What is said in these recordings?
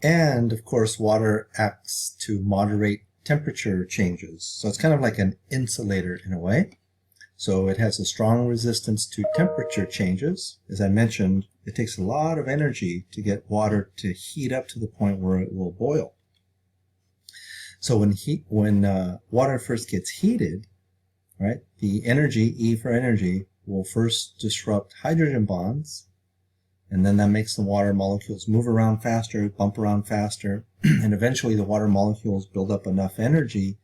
And of course, water acts to moderate temperature changes. So it's kind of like an insulator in a way. So it has a strong resistance to temperature changes. As I mentioned, it takes a lot of energy to get water to heat up to the point where it will boil. So when water first gets heated, right, the energy, E for energy, will first disrupt hydrogen bonds, and then that makes the water molecules move around faster, bump around faster, and eventually the water molecules build up enough energy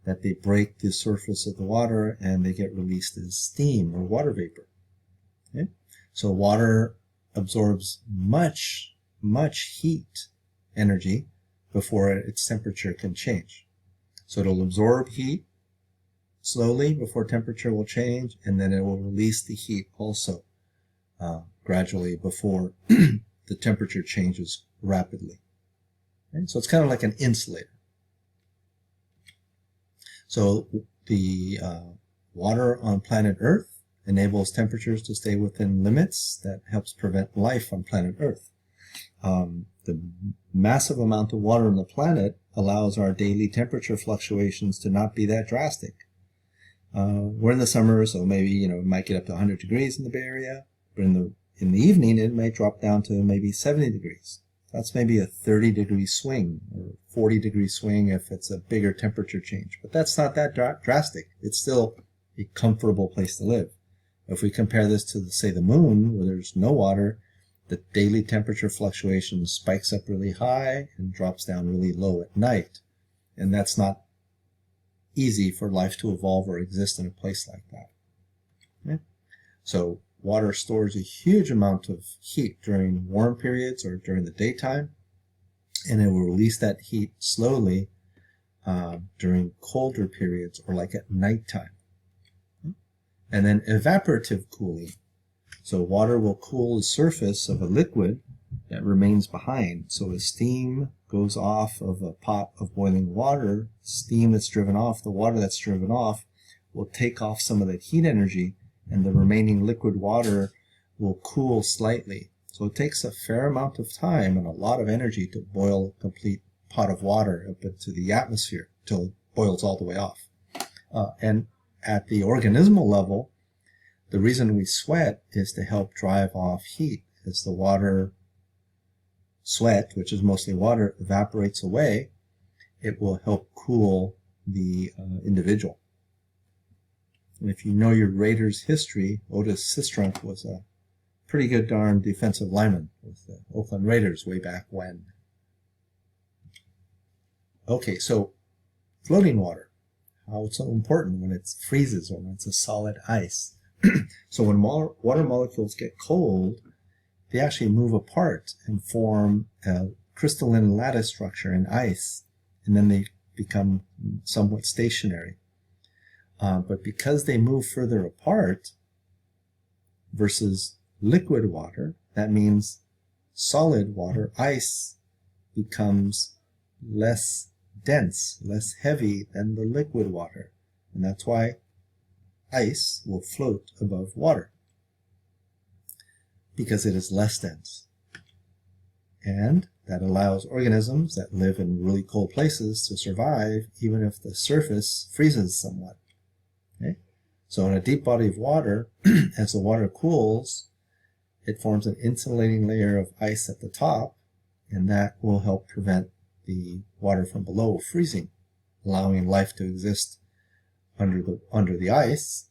that they break the surface of the water and they get released as steam or water vapor. Okay? So water absorbs much heat energy before its temperature can change. So it'll absorb heat slowly before temperature will change, and then it will release the heat also gradually before the temperature changes rapidly. Okay? So it's kind of like an insulator. So the water on planet Earth enables temperatures to stay within limits that helps prevent life on planet Earth. The massive amount of water on the planet allows our daily temperature fluctuations to not be that drastic. We're in the summer, so maybe it might get up to 100 degrees in the Bay Area, but in the evening it may drop down to maybe 70 degrees. That's maybe a 30-degree swing or 40-degree swing if it's a bigger temperature change. But that's not that drastic. It's still a comfortable place to live. If we compare this to, say, the moon, where there's no water, the daily temperature fluctuation spikes up really high and drops down really low at night. And that's not easy for life to evolve or exist in a place like that. Okay? So water stores a huge amount of heat during warm periods or during the daytime, and it will release that heat slowly during colder periods or like at nighttime. And then evaporative cooling. So water will cool the surface of a liquid that remains behind. So as steam goes off of a pot of boiling water, steam that's driven off, the water that's driven off, will take off some of that heat energy, and the remaining liquid water will cool slightly. So it takes a fair amount of time and a lot of energy to boil a complete pot of water up into the atmosphere till it boils all the way off. And at the organismal level, the reason we sweat is to help drive off heat. As the water sweat, which is mostly water, evaporates away, it will help cool the individual. And if you know your Raiders history, Otis Sistrunk was a pretty good darn defensive lineman with the Oakland Raiders way back when. Okay, so floating water. How it's so important when it freezes or when it's a solid ice. So when water molecules get cold, they actually move apart and form a crystalline lattice structure in ice, and then they become somewhat stationary. But because they move further apart versus liquid water, that means solid water, ice, becomes less dense, less heavy than the liquid water. And that's why ice will float above water, because it is less dense. And that allows organisms that live in really cold places to survive even if the surface freezes somewhat. Okay? So in a deep body of water, as the water cools, it forms an insulating layer of ice at the top, and that will help prevent the water from below freezing, allowing life to exist under the ice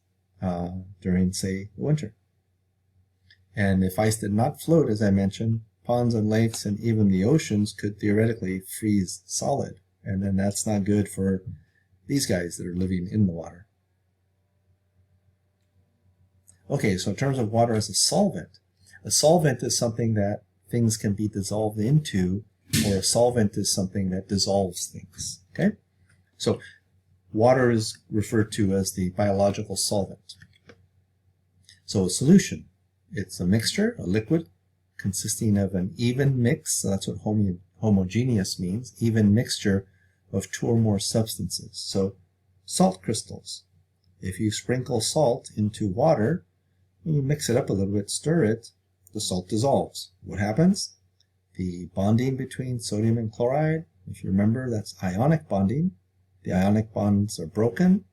during, say, the winter. And if ice did not float, as I mentioned, ponds and lakes and even the oceans could theoretically freeze solid. And then that's not good for these guys that are living in the water. Okay, so in terms of water as a solvent is something that things can be dissolved into, or a solvent is something that dissolves things. Okay? So water is referred to as the biological solvent. So a solution, it's a mixture, a liquid, consisting of an even mix, so that's what homogeneous means, even mixture of two or more substances. So salt crystals. If you sprinkle salt into water, and you mix it up a little bit, stir it, the salt dissolves. What happens? the bonding between sodium and chloride. If you remember, that's ionic bonding. The ionic bonds are broken,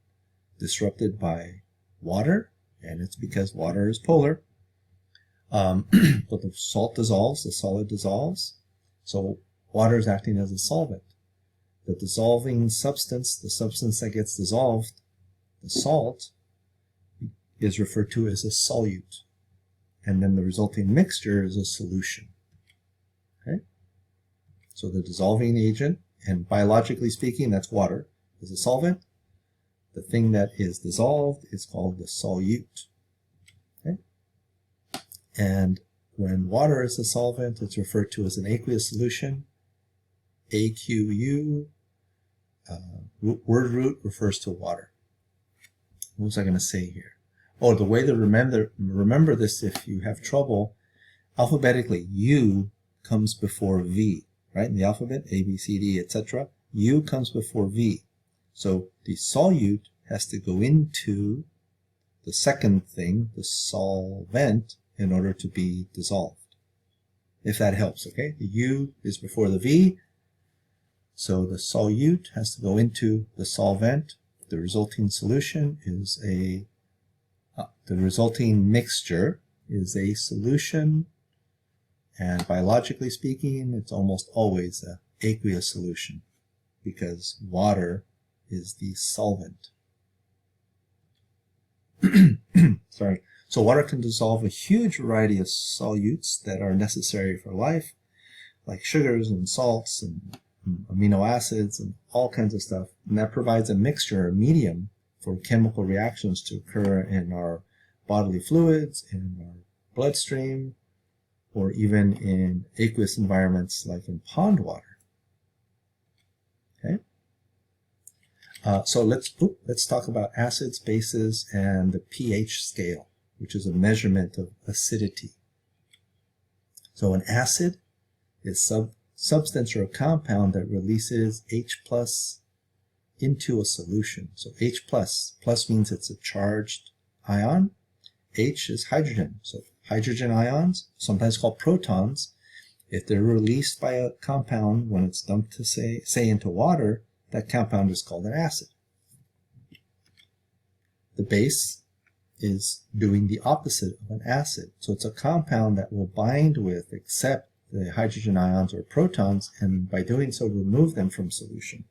disrupted by water, and it's because water is polar. But the salt dissolves, the solid dissolves, so water is acting as a solvent. The dissolving substance, the substance that gets dissolved, the salt, is referred to as a solute. And then the resulting mixture is a solution. Okay? So the dissolving agent, and biologically speaking, that's water, is a solvent. The thing that is dissolved is called the solute. Okay? And when water is a solvent, it's referred to as an aqueous solution. AQU, word root refers to water. What was I going to say here? Oh, the way to remember this if you have trouble, alphabetically, U comes before V, right? In the alphabet, A, B, C, D, etc. U comes before V. So the solute has to go into the second thing, the solvent, in order to be dissolved. If that helps, okay? The U is before the V, so the solute has to go into the solvent. The resulting solution is the resulting mixture is a solution, and biologically speaking, it's almost always an aqueous solution because water is the solvent. Sorry. So water can dissolve a huge variety of solutes that are necessary for life, like sugars and salts and amino acids and all kinds of stuff. And that provides a mixture, a medium, for chemical reactions to occur in our bodily fluids, in our bloodstream, or even in aqueous environments like in pond water. Okay? So let's talk about acids, bases, and the pH scale, which is a measurement of acidity. So an acid is substance or a compound that releases H plus into a solution. So H plus means it's a charged ion. H is hydrogen. So hydrogen ions, sometimes called protons, if they're released by a compound when it's dumped to say into water, that compound is called an acid. The base is doing the opposite of an acid. So it's a compound that will bind with, accept the hydrogen ions or protons, and by doing so remove them from solution.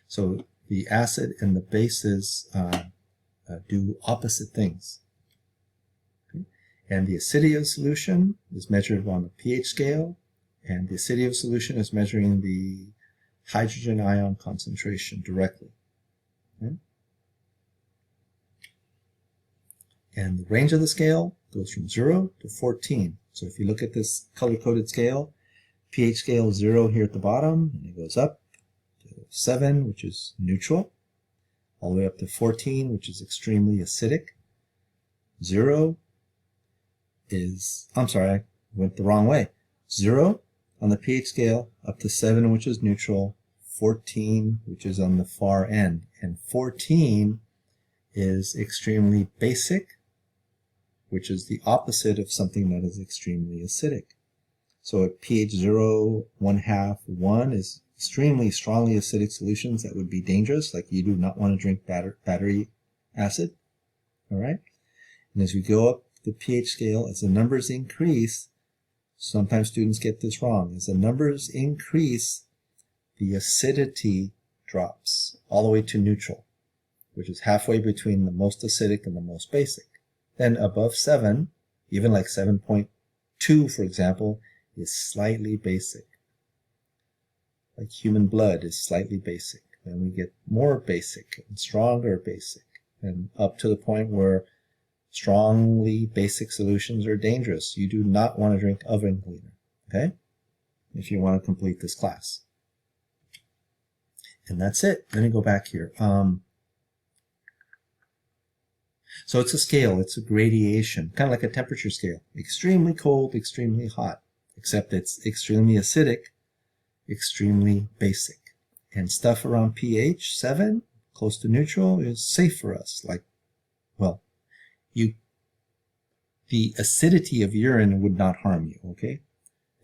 So the acid and the bases do opposite things. Okay? And the acidity of solution is measured on a pH scale, and the acidity of solution is measuring the hydrogen ion concentration directly. Okay? And the range of the scale goes from 0 to 14. So if you look at this color-coded scale, pH scale is 0 here at the bottom, and it goes up to 7, which is neutral, all the way up to 14, which is extremely acidic. 0 is, I'm sorry, I went the wrong way. 0 on the pH scale, up to 7, which is neutral, 14, which is on the far end, and 14 is extremely basic, which is the opposite of something that is extremely acidic. So at pH 0, 1/2, 1 is extremely strongly acidic solutions that would be dangerous, like you do not want to drink battery acid. All right? And as we go up the pH scale, as the numbers increase, sometimes students get this wrong. As the numbers increase, the acidity drops all the way to neutral, which is halfway between the most acidic and the most basic. Then above 7, even like 7.2, for example, is slightly basic. Like human blood is slightly basic. Then we get more basic and stronger basic, and up to the point where strongly basic solutions are dangerous. You do not want to drink oven cleaner, okay? If you want to complete this class. And that's it. Let me go back here. So it's a scale, it's a gradation, kind of like a temperature scale. Extremely cold, extremely hot, except it's extremely acidic, extremely basic. And stuff around pH 7, close to neutral, is safe for us. Like, well, the acidity of urine would not harm you, okay?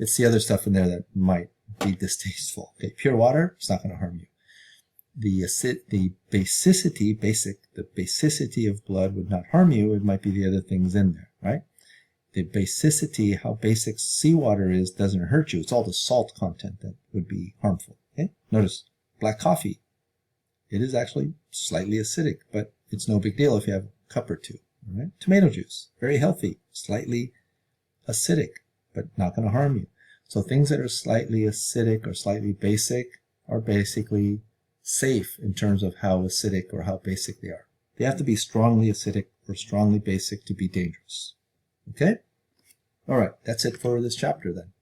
It's the other stuff in there that might be distasteful. Okay, pure water, it's not going to harm you. The basicity of blood would not harm you. It might be the other things in there, right? The basicity, how basic seawater is, doesn't hurt you. It's all the salt content that would be harmful. Okay? Notice black coffee. It is actually slightly acidic, but it's no big deal if you have a cup or two. All right? Tomato juice, very healthy, slightly acidic, but not going to harm you. So things that are slightly acidic or slightly basic are basically safe in terms of how acidic or how basic they are. They have to be strongly acidic or strongly basic to be dangerous. Okay? All right, that's it for this chapter then.